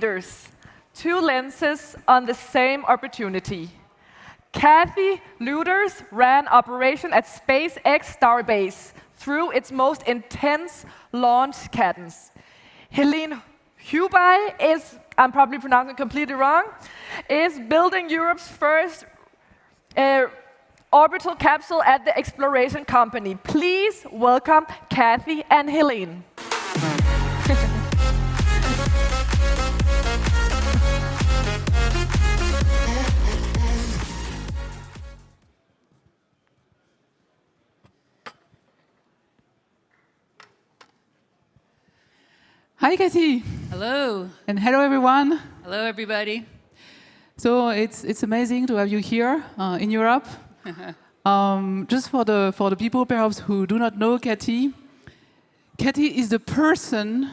leaders, two lenses on the same opportunity. Kathy Lueders ran operation at SpaceX Starbase through its most intense launch cadence. Hélène Huby is, I'm probably pronouncing it completely wrong, is building Europe's first orbital capsule at the exploration company. Please welcome Kathy and Hélène. Hi, Kathy. Hello. And hello, everyone. Hello, everybody. So it's amazing to have you here in Europe. Just for the people perhaps who do not know Kathy, Kathy is the person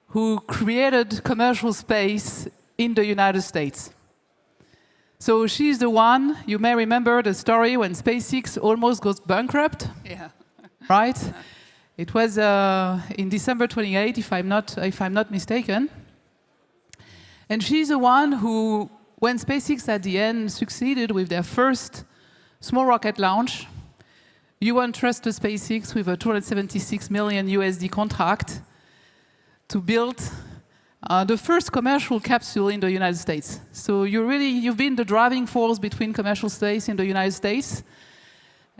who created commercial space in the United States. So she's the one, you may remember the story when SpaceX almost goes bankrupt. Yeah. Right? It was in December 28, if I'm not mistaken. And she's the one who, when SpaceX at the end succeeded with their first small rocket launch, you entrusted SpaceX with a $276 million USD contract to build the first commercial capsule in the United States. So you've been the driving force between commercial space in the United States.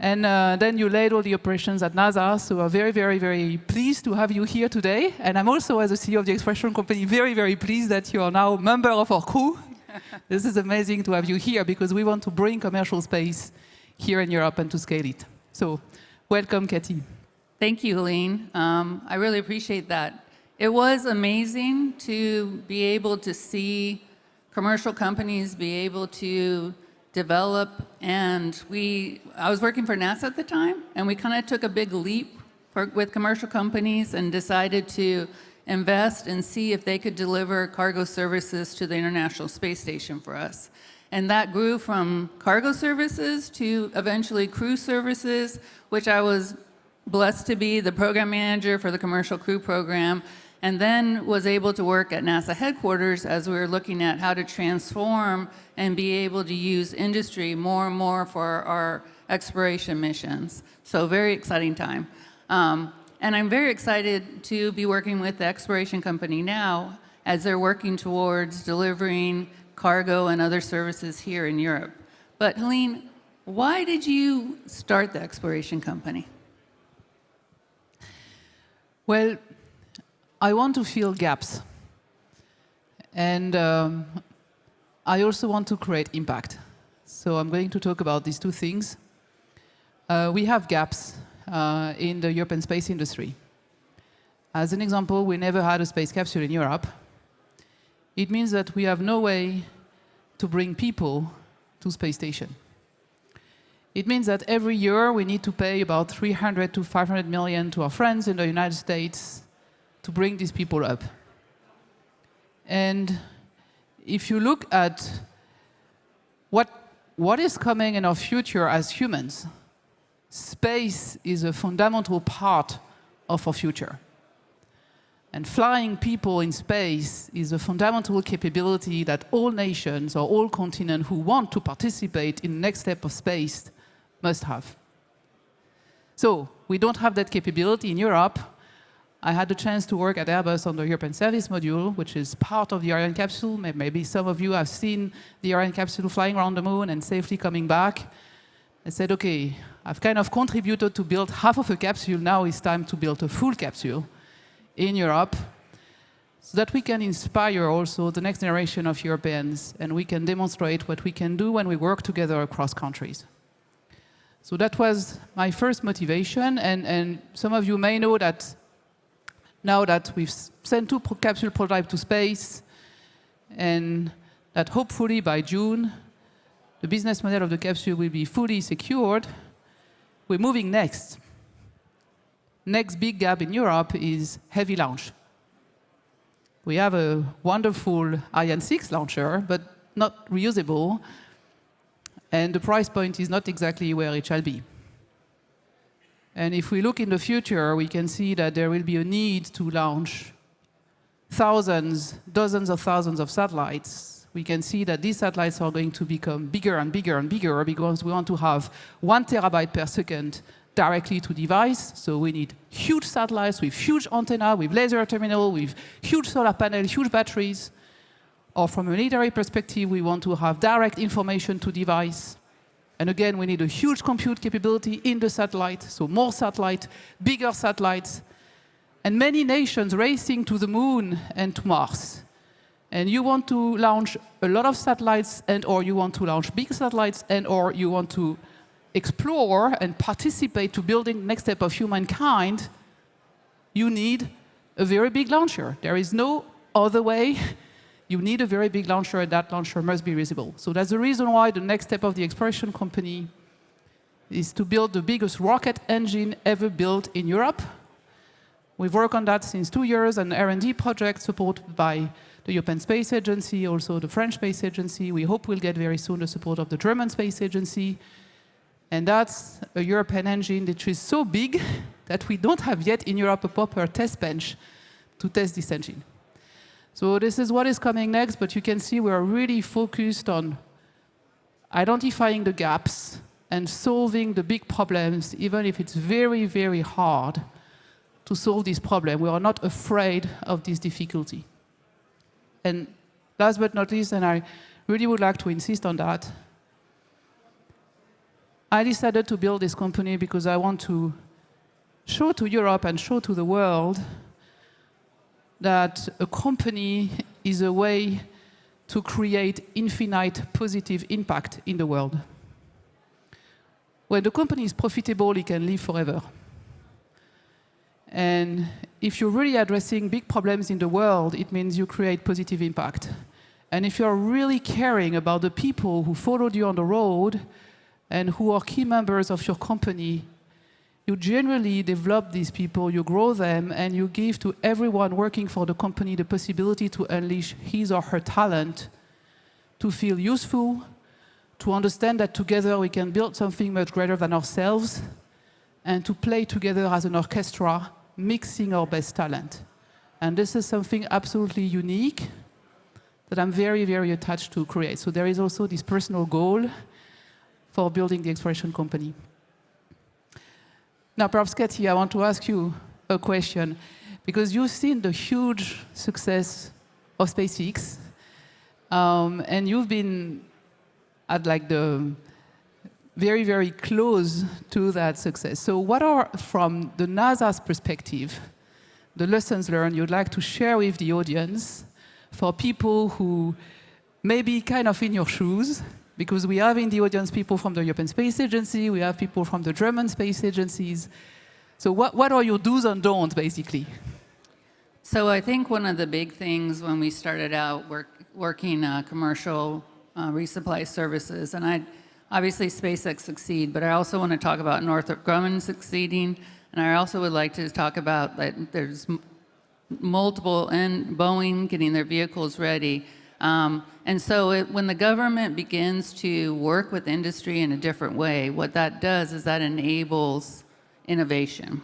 And then you led all the operations at NASA, so I'm very, very, very pleased to have you here today. And I'm also, as the CEO of the Exploration Company, very, very pleased that you are now a member of our crew. This is amazing to have you here, because we want to bring commercial space here in Europe and to scale it. So, welcome, Kathy. Thank you, Hélène. I really appreciate that. It was amazing to be able to see commercial companies be able to develop, and I was working for NASA at the time, and we kind of took a big leap with commercial companies and decided to invest and see if they could deliver cargo services to the International Space Station for us. And that grew from cargo services to eventually crew services, which I was blessed to be the program manager for the commercial crew program, and then was able to work at NASA headquarters as we were looking at how to transform and be able to use industry more and more for our exploration missions. So very exciting time. And I'm very excited to be working with the exploration company now as they're working towards delivering cargo and other services here in Europe. But Hélène, why did you start the exploration company? Well, I want to fill gaps. And I also want to create impact. So I'm going to talk about these two things. We have gaps in the European space industry. As an example, we never had a space capsule in Europe. It means that we have no way to bring people to space station. It means that every year we need to pay about 300 to 500 million to our friends in the United States to bring these people up. And if you look at what is coming in our future as humans, space is a fundamental part of our future. And flying people in space is a fundamental capability that all nations or all continents who want to participate in the next step of space must have. So we don't have that capability in Europe. I had the chance to work at Airbus on the European Service Module, which is part of the Ariane capsule. Maybe some of you have seen the Ariane capsule flying around the moon and safely coming back. I said, OK, I've kind of contributed to build half of a capsule. Now it's time to build a full capsule in Europe so that we can inspire also the next generation of Europeans and we can demonstrate what we can do when we work together across countries. So that was my first motivation. And some of you may know that now that we've sent 2 capsule prototypes to space, and that hopefully by June, the business model of the capsule will be fully secured, we're moving next. Next big gap in Europe is heavy launch. We have a wonderful Ariane 6 launcher, but not reusable, and the price point is not exactly where it shall be. And if we look in the future, we can see that there will be a need to launch thousands, dozens of thousands of satellites, we can see that these satellites are going to become bigger and bigger and bigger because we want to have 1 terabyte per second directly to device. So we need huge satellites with huge antenna, with laser terminal, with huge solar panel, huge batteries. Or from a military perspective, we want to have direct information to device. And again, we need a huge compute capability in the satellite, so more satellite, bigger satellites, and many nations racing to the moon and to Mars. And you want to launch a lot of satellites, and or you want to launch big satellites, and or you want to explore and participate to building the next step of humankind, you need a very big launcher. There is no other way. You need a very big launcher, and that launcher must be visible. So that's the reason why the next step of the exploration company is to build the biggest rocket engine ever built in Europe. We've worked on that since 2 years, an R&D project supported by the European Space Agency, also the French Space Agency. We hope we'll get very soon the support of the German Space Agency. And that's a European engine which is so big that we don't have yet in Europe a proper test bench to test this engine. So this is what is coming next, but you can see we're really focused on identifying the gaps and solving the big problems, even if it's very, very hard to solve this problem. We are not afraid of this difficulty. And last but not least, and I really would like to insist on that, I decided to build this company because I want to show to Europe and show to the world that a company is a way to create infinite positive impact in the world. When the company is profitable, it can live forever. And if you're really addressing big problems in the world, it means you create positive impact. And if you're really caring about the people who followed you on the road and who are key members of your company, you generally develop these people, you grow them, and you give to everyone working for the company the possibility to unleash his or her talent, to feel useful, to understand that together we can build something much greater than ourselves, and to play together as an orchestra, mixing our best talent. And this is something absolutely unique that I'm very, very attached to create. So there is also this personal goal for building the exploration company. Now, perhaps, Katie, I want to ask you a question, because you've seen the huge success of SpaceX, and you've been at like the very, very close to that success. So what are, from the NASA's perspective, the lessons learned you'd like to share with the audience for people who may be kind of in your shoes? Because we have in the audience people from the European Space Agency, we have people from the German space agencies. So what are your do's and don'ts, basically? So I think one of the big things when we started out working commercial resupply services, and obviously SpaceX succeed, but I also want to talk about Northrop Grumman succeeding, and I also would like to talk about that there's multiple, and Boeing getting their vehicles ready. And so when the government begins to work with industry in a different way, what that does is that enables innovation.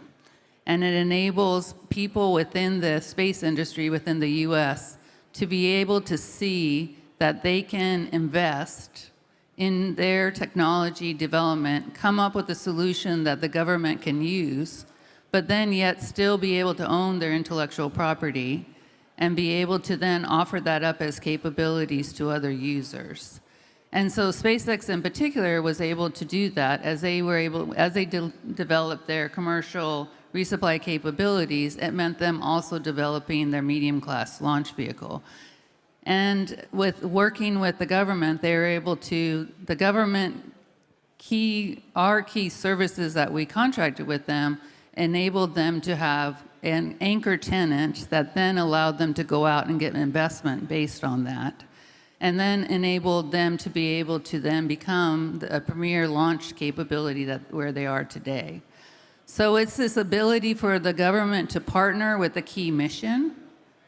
And it enables people within the space industry, within the US, to be able to see that they can invest in their technology development, come up with a solution that the government can use, but then yet still be able to own their intellectual property and be able to then offer that up as capabilities to other users. And so SpaceX in particular was able to do that as they developed their commercial resupply capabilities. It meant them also developing their medium-class launch vehicle. And with working with the government, they were able to, the government our key services that we contracted with them enabled them to have an anchor tenant that then allowed them to go out and get an investment based on that, and then enabled them to be able to then become a premier launch capability where they are today. So it's this ability for the government to partner with a key mission.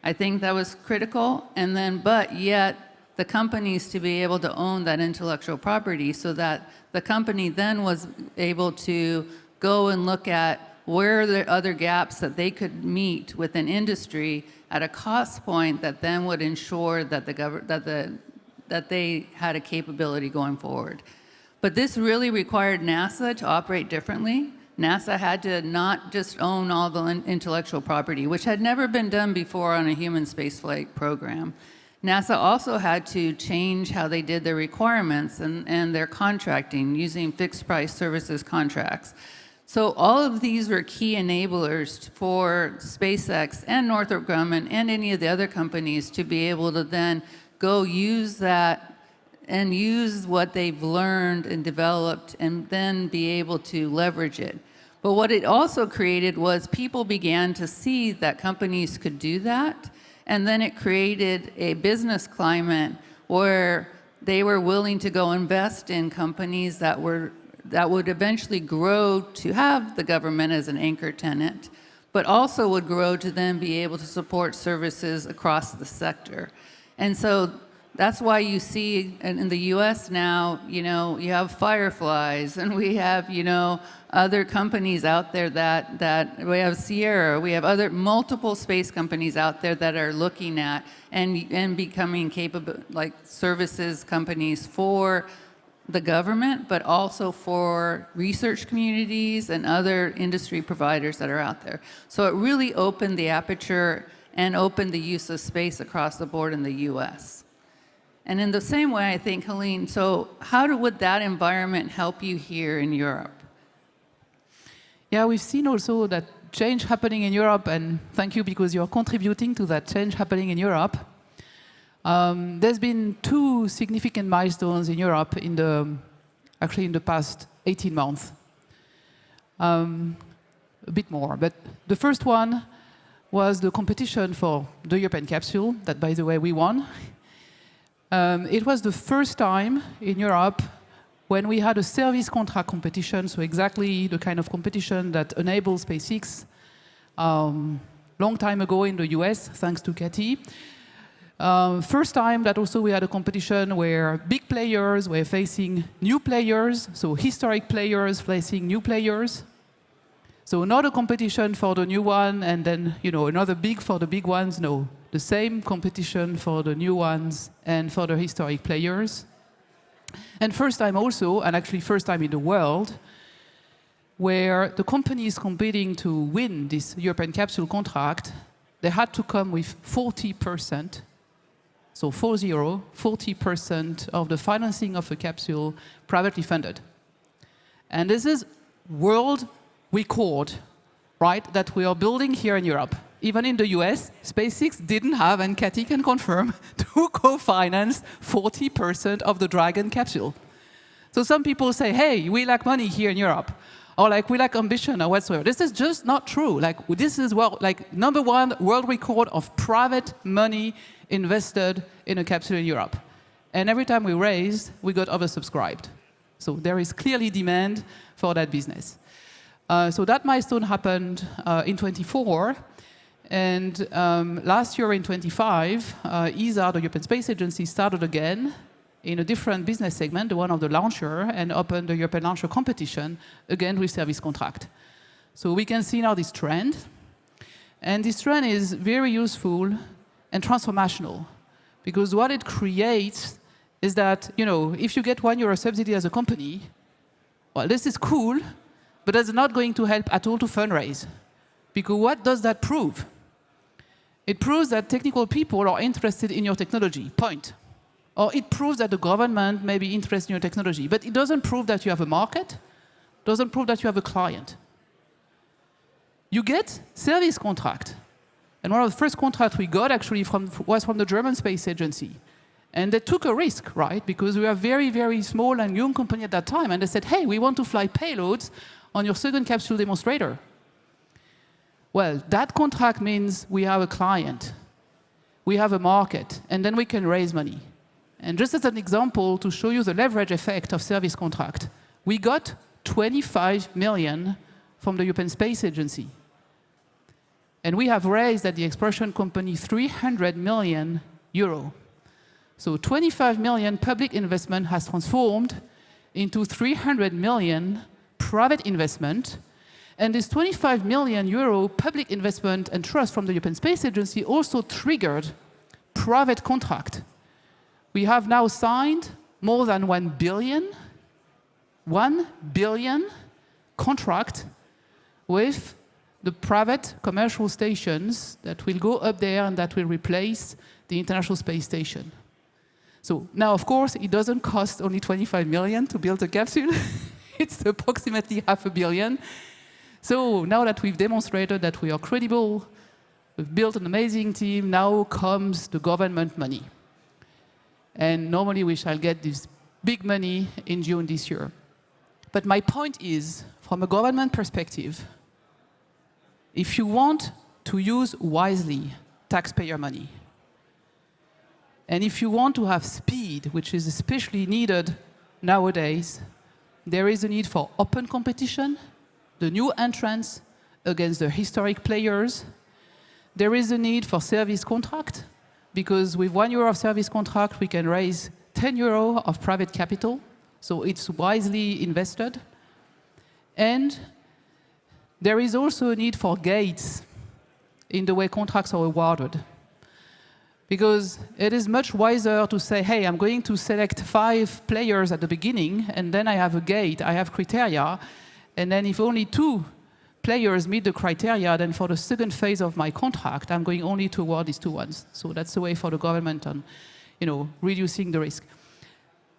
I think that was critical, and then, but yet the companies to be able to own that intellectual property so that the company then was able to go and look at where are there other gaps that they could meet within industry at a cost point that then would ensure that that they had a capability going forward. But this really required NASA to operate differently. NASA had to not just own all the intellectual property, which had never been done before on a human spaceflight program. NASA also had to change how they did their requirements and their contracting using fixed price services contracts. So all of these were key enablers for SpaceX and Northrop Grumman and any of the other companies to be able to then go use that and use what they've learned and developed and then be able to leverage it. But what it also created was people began to see that companies could do that, and then it created a business climate where they were willing to go invest in companies that would eventually grow to have the government as an anchor tenant, but also would grow to then be able to support services across the sector. And so that's why you see in the US now, you have Fireflies, and we have, other companies out there that we have Sierra, we have other multiple space companies out there that are looking at and becoming capable, like services companies for the government, but also for research communities and other industry providers that are out there. So it really opened the aperture and opened the use of space across the board in the US. And in the same way, I think, Hélène, so would that environment help you here in Europe? Yeah, we've seen also that change happening in Europe, and thank you because you're contributing to that change happening in Europe. There's been two significant milestones in Europe actually in the past 18 months. A bit more, but the first one was the competition for the European capsule, that, by the way, we won. It was the first time in Europe when we had a service contract competition, so exactly the kind of competition that enabled SpaceX long time ago in the US, thanks to Kathy. First time that also we had a competition where big players were facing new players, so historic players facing new players. So not a competition for the new one and then another big for the big ones, no. The same competition for the new ones and for the historic players. And first time also, and actually first time in the world, where the companies competing to win this European capsule contract, they had to come with 40%, so 40% of the financing of a capsule privately funded. And this is world record, right, that we are building here in Europe. Even in the US, SpaceX didn't have, and Kathy can confirm, to co-finance 40% of the Dragon capsule. So some people say, hey, we lack money here in Europe, or we lack ambition or whatsoever. This is just not true. This is number one world record of private money invested in a capsule in Europe. And every time we raised, we got oversubscribed. So there is clearly demand for that business. So that milestone happened in 24. And last year in 25, ESA, the European Space Agency, started again in a different business segment, the one of the launcher, and opened the European launcher competition, again with service contract. So we can see now this trend. And this trend is very useful and transformational, because what it creates is that, if you get €1 subsidy as a company, well, this is cool, but that's not going to help at all to fundraise. Because what does that prove? It proves that technical people are interested in your technology, point. Or it proves that the government may be interested in your technology, but it doesn't prove that you have a market, doesn't prove that you have a client. You get service contract. And one of the first contracts we got actually was from the German Space Agency. And they took a risk, right? Because we were a very, very small and young company at that time. And they said, hey, we want to fly payloads on your second capsule demonstrator. Well, that contract means we have a client, we have a market, and then we can raise money. And just as an example, to show you the leverage effect of service contract, we got 25 million from the European Space Agency. And we have raised at the exploration company 300 million euro. So 25 million public investment has transformed into 300 million private investment. And this 25 million euro public investment and trust from the European Space Agency also triggered private contract. We have now signed more than 1 billion contract with the private commercial stations that will go up there and that will replace the International Space Station. So now, of course, it doesn't cost only 25 million to build a capsule. It's approximately $500 million. So now that we've demonstrated that we are credible, we've built an amazing team, now comes the government money. And normally we shall get this big money in June this year. But my point is, from a government perspective, if you want to use wisely taxpayer money, and if you want to have speed, which is especially needed nowadays, there is a need for open competition, the new entrants against the historic players. There is a need for service contract, because with €1 of service contract, we can raise €10 of private capital, so it's wisely invested. And there is also a need for gates in the way contracts are awarded. Because it is much wiser to say, hey, I'm going to select 5 players at the beginning, and then I have a gate, I have criteria, and then if only 2 players meet the criteria, then for the second phase of my contract, I'm going only to award these 2 ones. So that's the way for the government on, reducing the risk.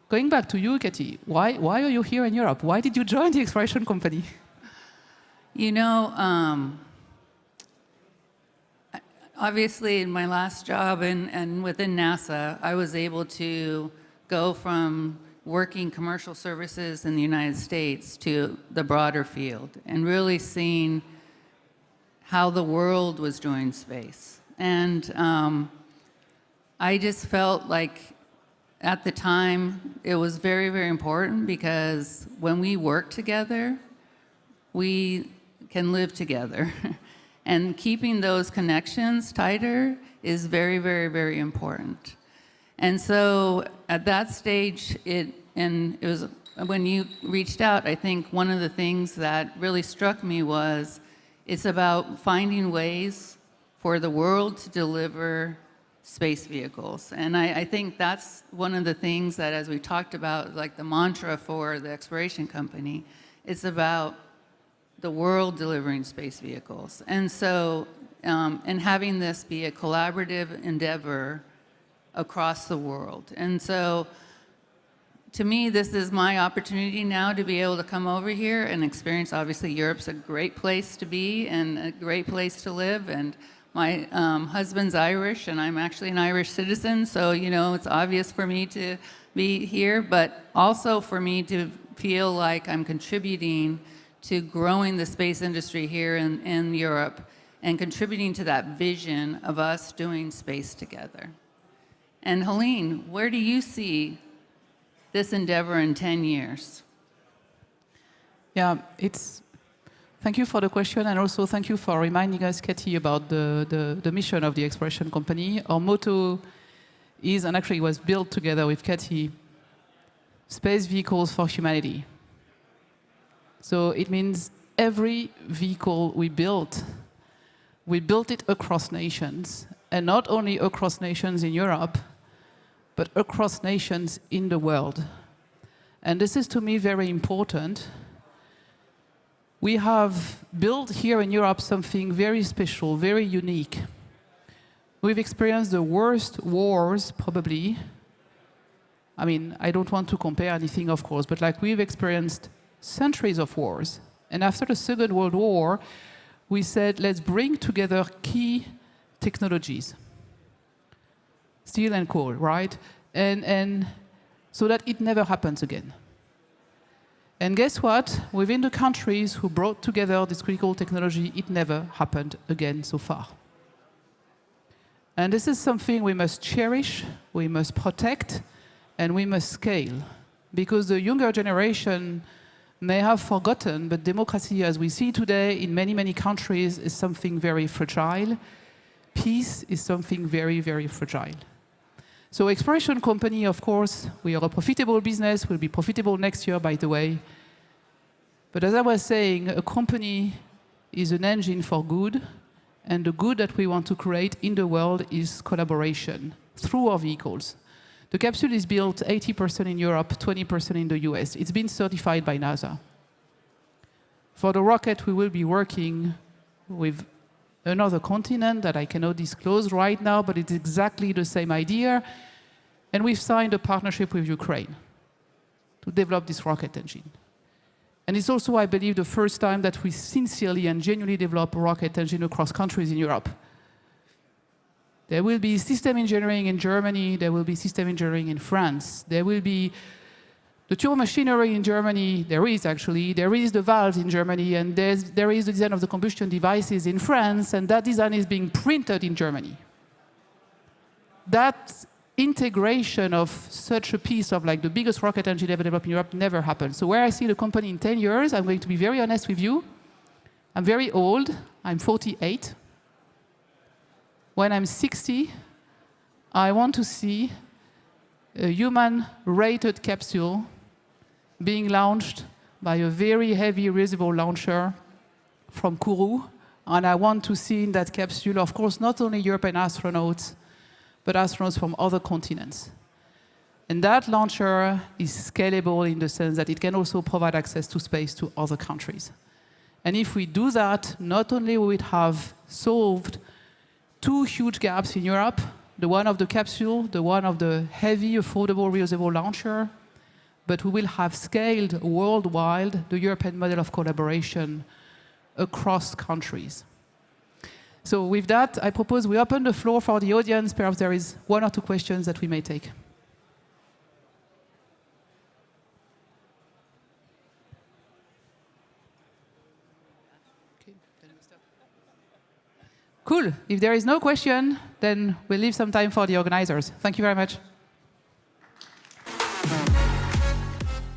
Going back to you, Katie, why are you here in Europe? Why did you join the exploration company? Obviously, in my last job and within NASA, I was able to go from working commercial services in the United States to the broader field and really seeing how the world was doing space. And I just felt like at the time it was very, very important, because when we work together, we can live together. And keeping those connections tighter is very, very, very important. And so at that stage, it was when you reached out, I think one of the things that really struck me was it's about finding ways for the world to deliver space vehicles. And I think that's one of the things that, as we talked about, like the mantra for the exploration company, it's about the world delivering space vehicles. And so, and having this be a collaborative endeavor across the world. And so, to me, this is my opportunity now to be able to come over here and experience. Obviously, Europe's a great place to be and a great place to live. And my husband's Irish, and I'm actually an Irish citizen, so it's obvious for me to be here, but also for me to feel like I'm contributing to growing the space industry here in Europe and contributing to that vision of us doing space together. And Hélène, where do you see this endeavor in 10 years? Yeah, thank you for the question, and also thank you for reminding us, Katie, about the mission of the exploration company. Our motto is, and actually was built together with Katie, space vehicles for humanity. So it means every vehicle we built it across nations, and not only across nations in Europe, but across nations in the world. And this is, to me, very important. We have built here in Europe something very special, very unique. We've experienced the worst wars, probably. I mean, I don't want to compare anything, of course, but we've experienced centuries of wars. And after the Second World War, we said, let's bring together key technologies. Steel and coal, right? And so that it never happens again. And guess what? Within the countries who brought together this critical technology, it never happened again so far. And this is something we must cherish, we must protect, and we must scale. Because the younger generation may have forgotten, but democracy, as we see today in many, many countries, is something very fragile. Peace is something very, very fragile. So exploration company, of course, we are a profitable business, we'll be profitable next year, by the way. But as I was saying, a company is an engine for good, and the good that we want to create in the world is collaboration through our vehicles. The capsule is built 80% in Europe, 20% in the US. It's been certified by NASA. For the rocket, we will be working with another continent that I cannot disclose right now, but it's exactly the same idea. And we've signed a partnership with Ukraine to develop this rocket engine. And it's also, I believe, the first time that we sincerely and genuinely develop a rocket engine across countries in Europe. There will be system engineering in Germany, there will be system engineering in France, there will be the turbo machinery in Germany, there is the valves in Germany, and there is the design of the combustion devices in France, and that design is being printed in Germany. That integration of such a piece of like the biggest rocket engine ever developed in Europe never happened. So where I see the company in 10 years, I'm going to be very honest with you. I'm very old, I'm 48. When I'm 60, I want to see a human-rated capsule being launched by a very heavy reusable launcher from Kourou. And I want to see in that capsule, of course, not only European astronauts, but astronauts from other continents. And that launcher is scalable in the sense that it can also provide access to space to other countries. And if we do that, not only will we have solved two huge gaps in Europe, the one of the capsule, the one of the heavy, affordable, reusable launcher, but we will have scaled worldwide the European model of collaboration across countries. So with that, I propose we open the floor for the audience. Perhaps there is one or two questions that we may take. Cool. If there is no question, then we'll leave some time for the organizers. Thank you very much.